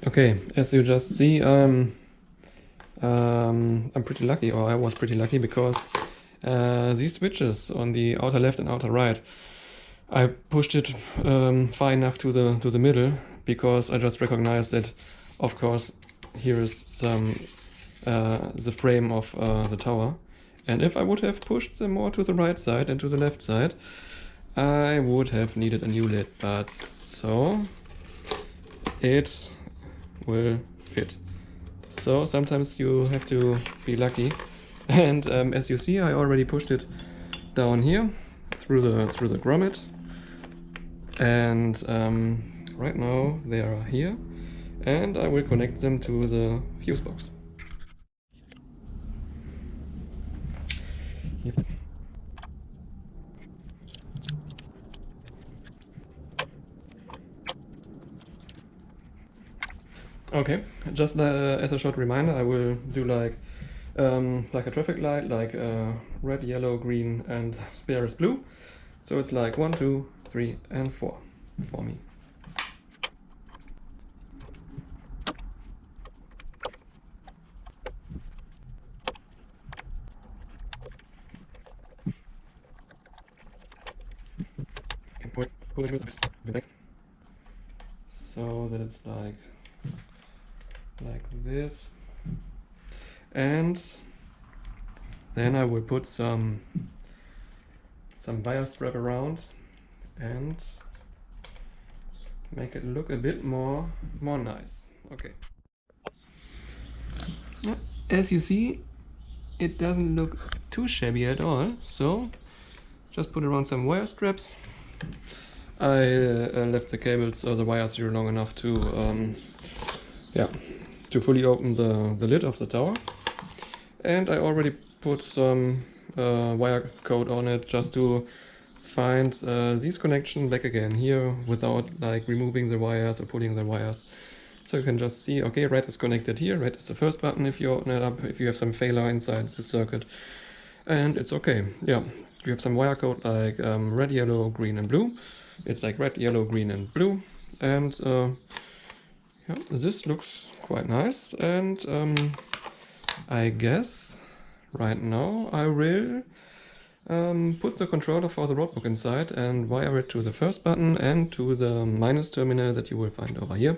Okay, as you just see, I'm pretty lucky, or I was pretty lucky, because these switches on the outer left and outer right, I pushed it far enough to the middle, because I just recognized that, of course, here is some the frame of the tower, and if I would have pushed them more to the right side and to the left side, I would have needed a new lid, but so it will fit. So sometimes you have to be lucky, and as you see, I already pushed it down here through the grommet, and right now they are here, and I will connect them to the fuse box. Yep. Okay, just as a short reminder, I will do like a traffic light, like red, yellow, green, and spare is blue. So it's like 1, 2, 3, and 4 for me. Pull it a bit, so that it's like this, and then I will put some wire strap around and make it look a bit more nice. Okay. As you see, it doesn't look too shabby at all, so just put around some wire straps. I left the cables or the wires here long enough to to fully open the lid of the tower, and I already put some wire coat on it just to find these connections back again here without like removing the wires or pulling the wires. So you can just see, okay, red is connected here, red is the first button if you open it up, if you have some failure inside the circuit, and it's okay. Yeah, you have some wire code like red, yellow, green, and blue. It's like red, yellow, green, and blue, and yeah, this looks quite nice, and I guess right now I will put the controller for the Roadbook inside and wire it to the first button and to the minus terminal that you will find over here,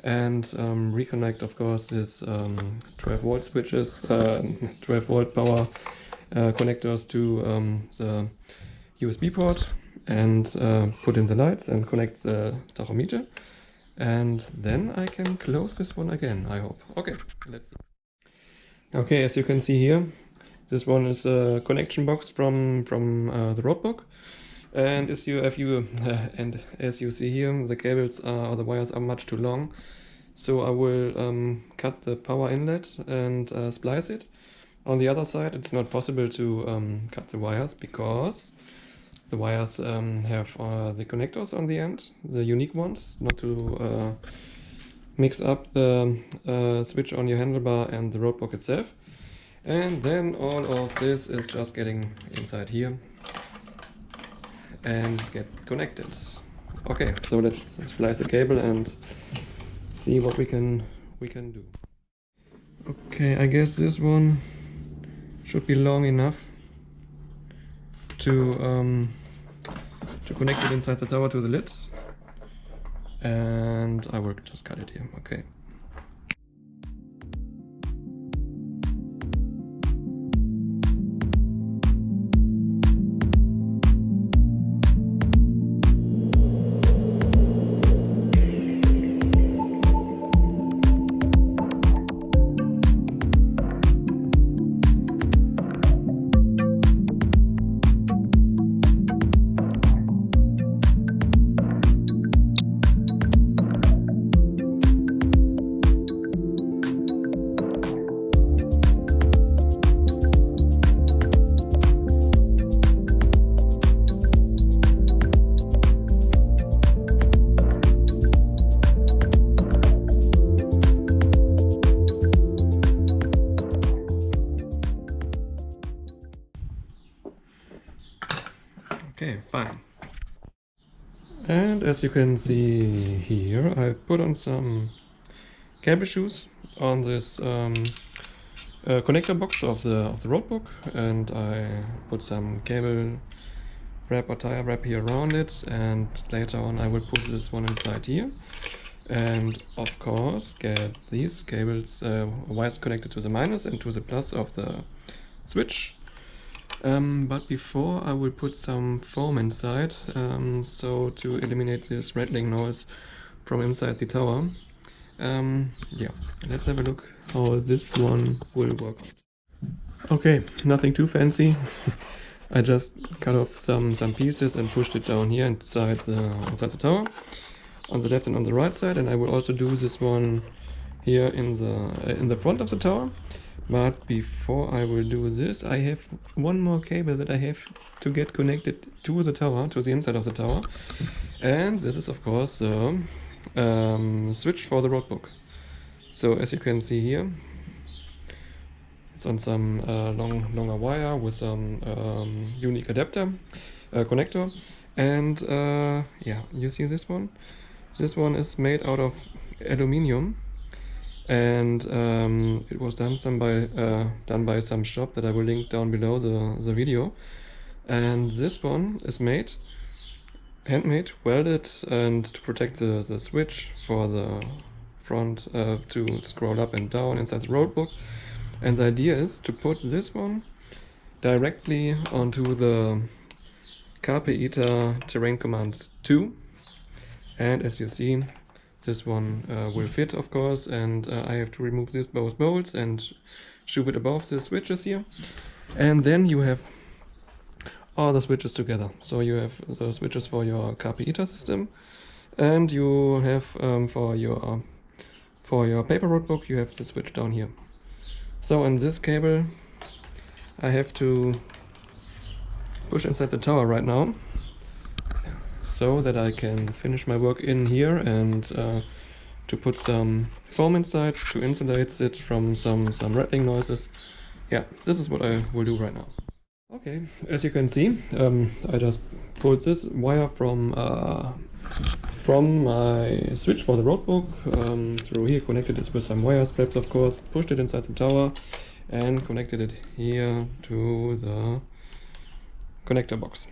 and reconnect, of course, this 12 volt switches, 12 volt power connectors to the USB port, and put in the lights and connect the tachometer, and then I can close this one again, I hope. Okay, let's see. Okay, as you can see here, this one is a connection box from the Roadbook, and as you see here, the cables or the wires are much too long, so I will cut the power inlet and splice it. On the other side, it's not possible to cut the wires because the wires have the connectors on the end, the unique ones, not to mix up the switch on your handlebar and the Roadbook itself. And then all of this is just getting inside here and get connected. Okay, so let's splice the cable and see what we can do. Okay, I guess this one should be long enough to connect it inside the tower to the lids, and I will just cut it here. Okay. Okay, fine. And as you can see here, I put on some cable shoes on this connector box of the Roadbook, and I put some cable wrap or tire wrap here around it, and later on I will put this one inside here, and of course get these cables wires connected to the minus and to the plus of the switch. But before I will put some foam inside, so to eliminate this rattling noise from inside the tower. Yeah, let's have a look how this one will work out. Okay, nothing too fancy. I just cut off some pieces and pushed it down here inside the tower, on the left and on the right side, and I will also do this one here in the front of the tower. But before I will do this, I have one more cable that I have to get connected to the tower, to the inside of the tower, and this is of course the switch for the Roadbook. So as you can see here, it's on some longer wire with some unique adapter connector, and yeah, you see this one? This one is made out of aluminium, and it was done by some shop that I will link down below the video. And this one is made handmade, welded, and to protect the switch for the front to scroll up and down inside the Roadbook. And the idea is to put this one directly onto the Carpe Ita Terrain Command 2. And as you see, this one will fit, of course, and I have to remove both bolts and shove it above the switches here. And then you have all the switches together. So you have the switches for your Carpe Ita system, and you have for your paper Roadbook, you have the switch down here. So in this cable, I have to push inside the tower right now, so that I can finish my work in here, and to put some foam inside to insulate it from some rattling noises. Yeah, this is what I will do right now. Okay, as you can see, I just pulled this wire from my switch for the Roadbook through here, connected it with some wire straps, of course, pushed it inside the tower, and connected it here to the connector box.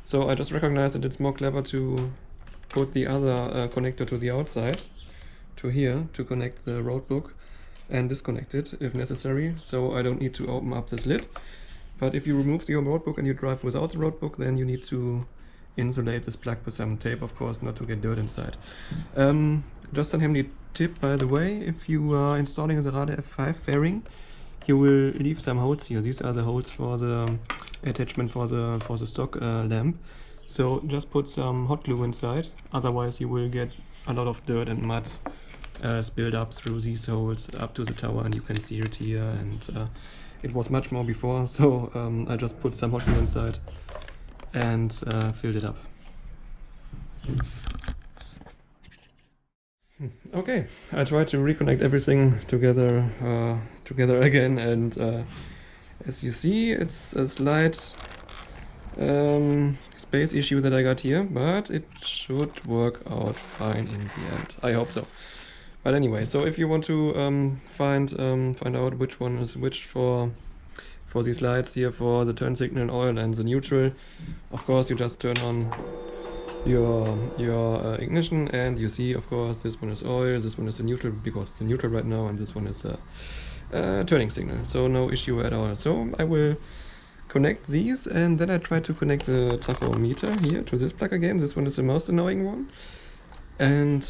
So I just recognized that it's more clever to put the other connector to the outside, to here, to connect the Roadbook, and disconnect it if necessary, so I don't need to open up this lid. But if you remove your Roadbook and you drive without the Roadbook, then you need to insulate this plug with some tape, of course, not to get dirt inside. Just a handy tip, by the way, if you are installing the Rade F5 fairing, you will leave some holes here. These are the holes for the attachment for the stock lamp. So just put some hot glue inside, otherwise you will get a lot of dirt and mud spilled up through these holes up to the tower, and you can see it here, and it was much more before, so I just put some hot glue inside and filled it up. Okay, I tried to reconnect everything together again, and as you see, it's a slight space issue that I got here, but it should work out fine in the end. I hope so. But anyway, so if you want to find out which one is which for these lights here, for the turn signal, oil, and the neutral, of course you just turn on your ignition, and you see, of course, this one is oil, this one is the neutral because it's a neutral right now, and this one is a turning signal, so no issue at all. So I will connect these, and then I try to connect the tachometer here to this plug again. This one is the most annoying one. And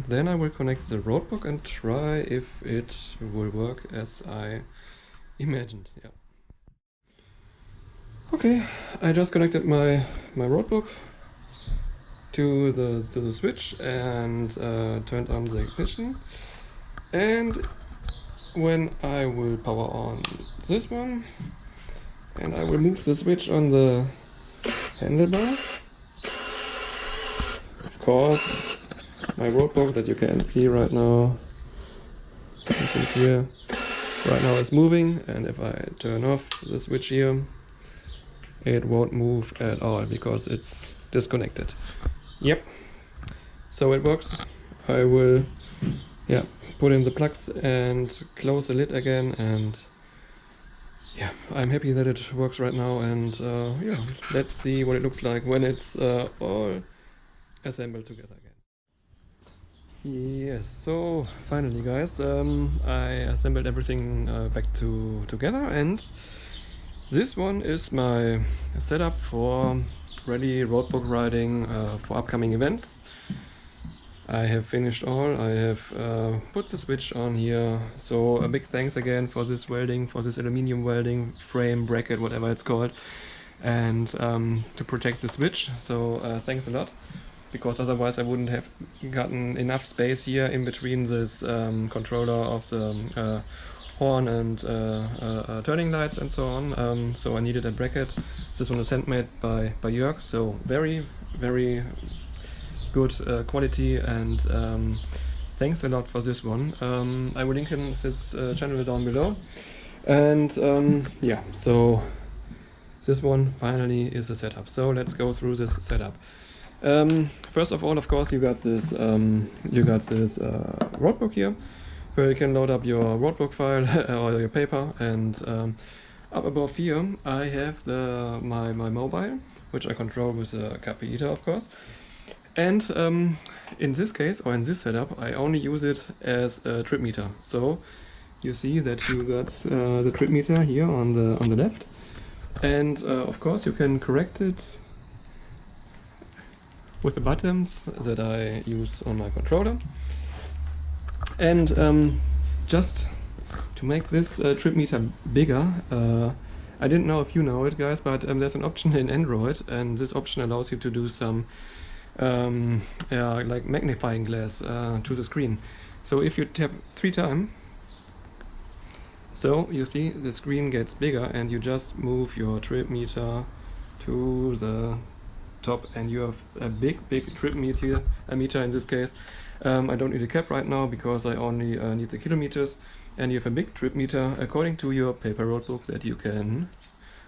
then I will connect the Roadbook and try if it will work as I imagined. Yeah. Okay, I just connected my Roadbook to the switch and turned on the ignition. And when I will power on this one, and I will move the switch on the handlebar, of course, my Roadbook that you can see right now, here, right now is moving, and if I turn off the switch here, it won't move at all because it's disconnected. Yep, so it works. I will yeah, put in the plugs and close the lid again, and yeah, I'm happy that it works right now. And yeah, let's see what it looks like when it's all assembled together again. Yes, so finally guys, I assembled everything back together, and this one is my setup for Rallye roadbook riding for upcoming events. I have finished all, I have put the switch on here, so a big thanks again for this welding, for this aluminium welding, frame, bracket, whatever it's called, and to protect the switch, so thanks a lot. Because otherwise I wouldn't have gotten enough space here in between this controller of the horn and turning lights and so on. So I needed a bracket. This one is handmade by Jörg, so very, very good quality, and thanks a lot for this one. I will link in this channel down below. And yeah, so this one finally is the setup. So let's go through this setup. First of all, of course, you got this roadbook here, where you can load up your roadbook file or your paper. And up above here, I have my mobile, which I control with a capacitor, of course. And in this case, or in this setup, I only use it as a trip meter. So you see that you got the trip meter here on the left, and of course you can correct it with the buttons that I use on my controller. And just to make this trip meter bigger, I didn't know if you know it, guys, but there's an option in Android, and this option allows you to do some yeah, like magnifying glass to the screen. So if you tap 3 times, so you see the screen gets bigger, and you just move your trip meter to the top, and you have a big trip meter in this case. I don't need a cap right now because I only need the kilometers, and you have a big trip meter according to your paper roadbook that you can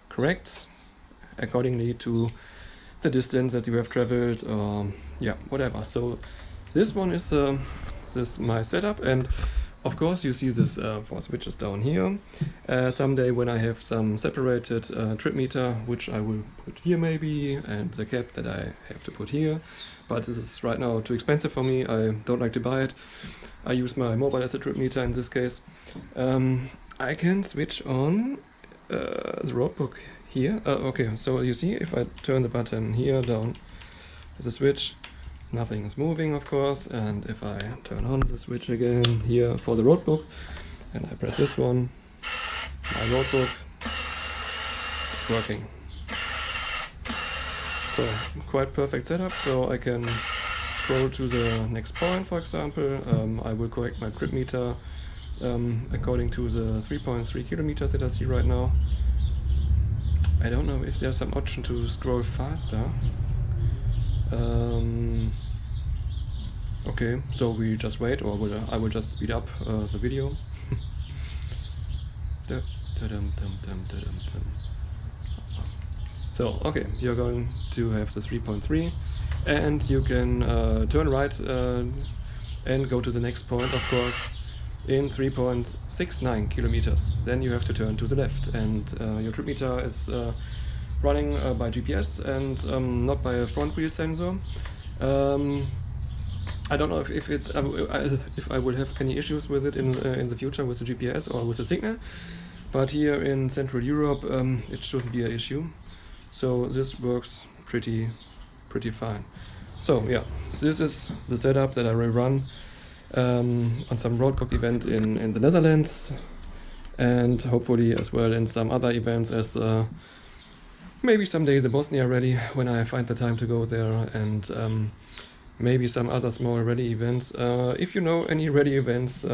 correct accordingly to the distance that you have traveled, yeah, whatever. So this one is my setup, and of course you see this 4 switches down here. Someday when I have some separated trip meter, which I will put here maybe, and the cap that I have to put here, but this is right now too expensive for me. I don't like to buy it. I use my mobile as a trip meter in this case. I can switch on the roadbook here. Okay, so you see, if I turn the button here down the switch, nothing is moving, of course. And if I turn on the switch again here for the roadbook, and I press this one, my roadbook is working. So quite perfect setup. So I can scroll to the next point, for example. I will correct my trip meter according to the 3.3 kilometers that I see right now. I don't know if there's some option to scroll faster. Okay, so we just wait, or I will just speed up the video. So, okay, you're going to have the 3.3, and you can turn right and go to the next point, of course, in 3.69 kilometers. Then you have to turn to the left, and your trip meter is running by GPS and not by a front wheel sensor. I don't know if I will have any issues with it in the future with the GPS or with the signal, but here in Central Europe it shouldn't be an issue. So this works pretty fine. So yeah, this is the setup that I will run on some roadbook event in the Netherlands, and hopefully as well in some other events, as maybe someday the Bosnia Rally, when I find the time to go there, and maybe some other small rally events. If you know any rally events,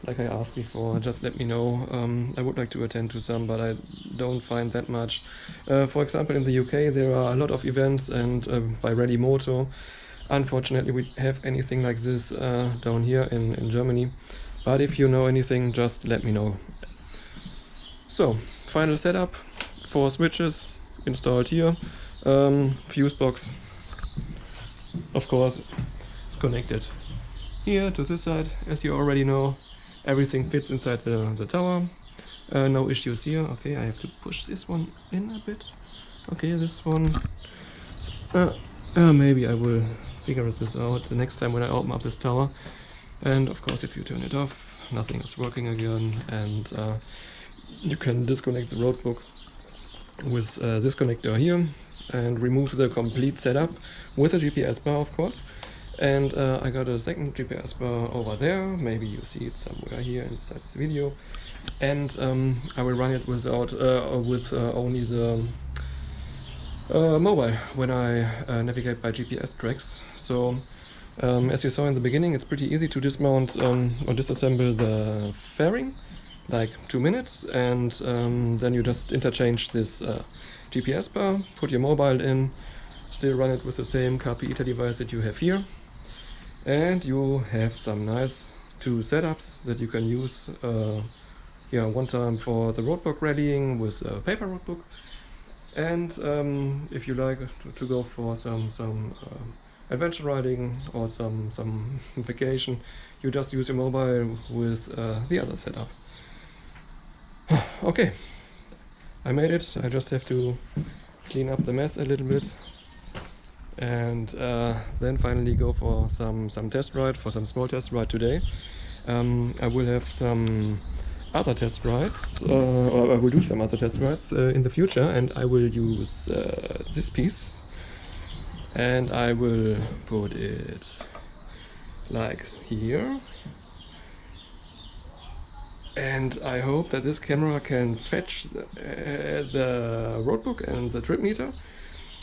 like I asked before, just let me know. I would like to attend to some, but I don't find that much. For example, in the UK there are a lot of events, and by Rally Moto. Unfortunately, we have anything like this down here in Germany. But if you know anything, just let me know. So, final setup. 4 switches installed here. Fuse box, of course, is connected here to this side. As you already know, everything fits inside the tower. No issues here. Okay, I have to push this one in a bit. Okay, this one. Maybe I will figure this out the next time when I open up this tower. And of course, if you turn it off, nothing is working again, and you can disconnect the Roadbook with this connector here and remove the complete setup with a GPS bar, of course. And I got a second GPS bar over there. Maybe you see it somewhere here inside this video. And I will run it without with only the mobile when I navigate by GPS tracks. So as you saw in the beginning, it's pretty easy to dismount or disassemble the fairing, like 2 minutes, and then you just interchange this GPS bar, put your mobile in, still run it with the same KPITA device that you have here, and you have some nice 2 setups that you can use one time for the Roadbook rallying with a paper Roadbook, and if you like to go for some adventure riding or some vacation, you just use your mobile with the other setup. Okay, I made it. I just have to clean up the mess a little bit, and then finally go for some test ride, for some small test ride today. I will have some other test rides, or I will do some other test rides in the future, and I will use this piece, and I will put it like here, and I hope that this camera can fetch the Roadbook and the trip meter.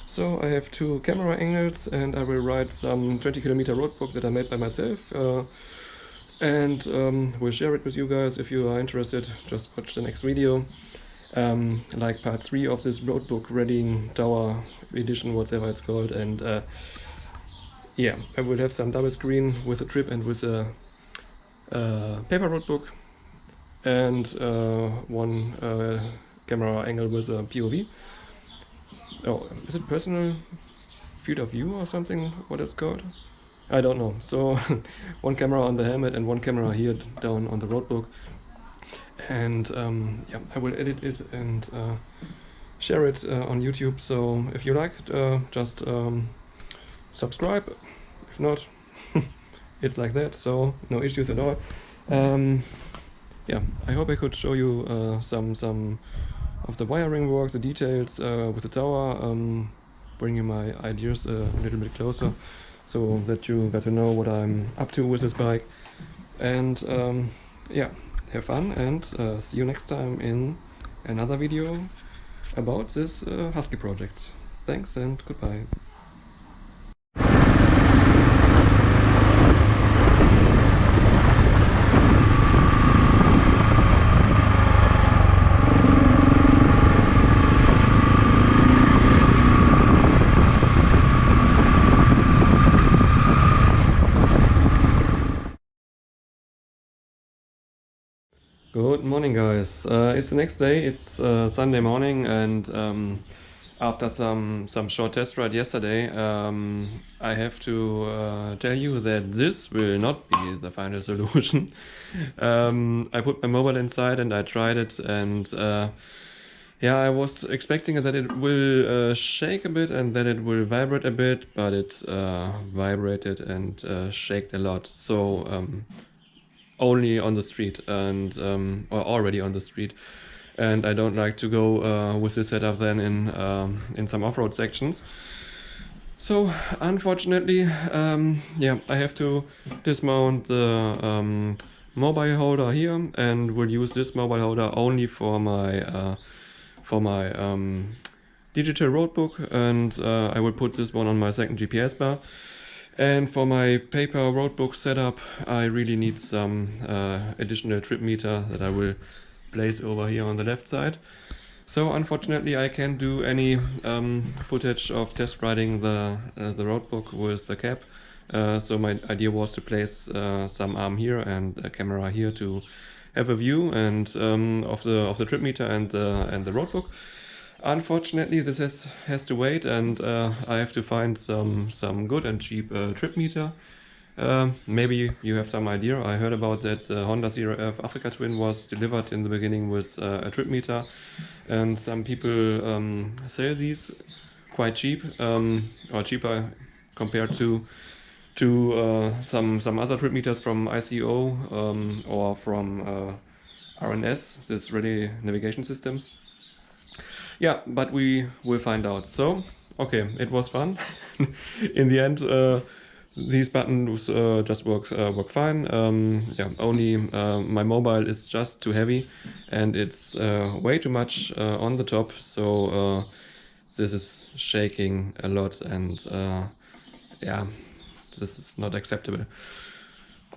So I have 2 camera angles, and I will ride some 20-kilometer Roadbook that I made by myself, and we'll share it with you guys. If you are interested, just watch the next video, like part 3 of this Roadbook Rallying Tower edition, whatever it's called. And yeah, I will have some double screen with a trip and with a paper Roadbook, and one camera angle with a POV. Oh, is it personal field of view or something, what it's called? I don't know. So one camera on the helmet and one camera here down on the Roadbook. And yeah, I will edit it and share it on YouTube. So if you like, just subscribe. If not, it's like that. So no issues at all. Yeah, I hope I could show you some of the wiring work, the details with the tower, bring you my ideas a little bit closer, so that you got to know what I'm up to with this bike. And yeah, have fun, and see you next time in another video about this Husky project. Thanks and goodbye. Good morning, guys. It's the next day. It's Sunday morning, and after some short test ride yesterday, I have to tell you that this will not be the final solution. I put my mobile inside and I tried it, and yeah, I was expecting that it will shake a bit and that it will vibrate a bit, but it vibrated and shaked a lot. So only on the street, and or already on the street, and I don't like to go with this setup then in some off-road sections. So unfortunately, yeah, I have to dismount the mobile holder here, and will use this mobile holder only for my digital Roadbook, and I will put this one on my second GPS bar. And for my paper Roadbook setup, I really need some additional trip meter that I will place over here on the left side. So unfortunately, I can't do any footage of test riding the Roadbook with the cap. So my idea was to place some arm here and a camera here to have a view and of the trip meter and the Roadbook. Unfortunately, this has to wait, and I have to find some good and cheap trip meter. Maybe you have some idea. I heard about that Honda CRF Africa Twin was delivered in the beginning with a trip meter, and some people sell these quite cheap, or cheaper compared to some other trip meters from ICO or from RNS, this Rallye navigation systems. Yeah, but we will find out. So, okay, it was fun. In the end, these buttons just work fine. Yeah, only my mobile is just too heavy, and it's way too much on the top. So this is shaking a lot, and yeah, this is not acceptable.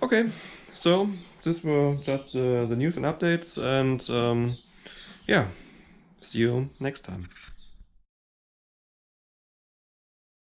Okay, so this were just the news and updates, and yeah, see you next time.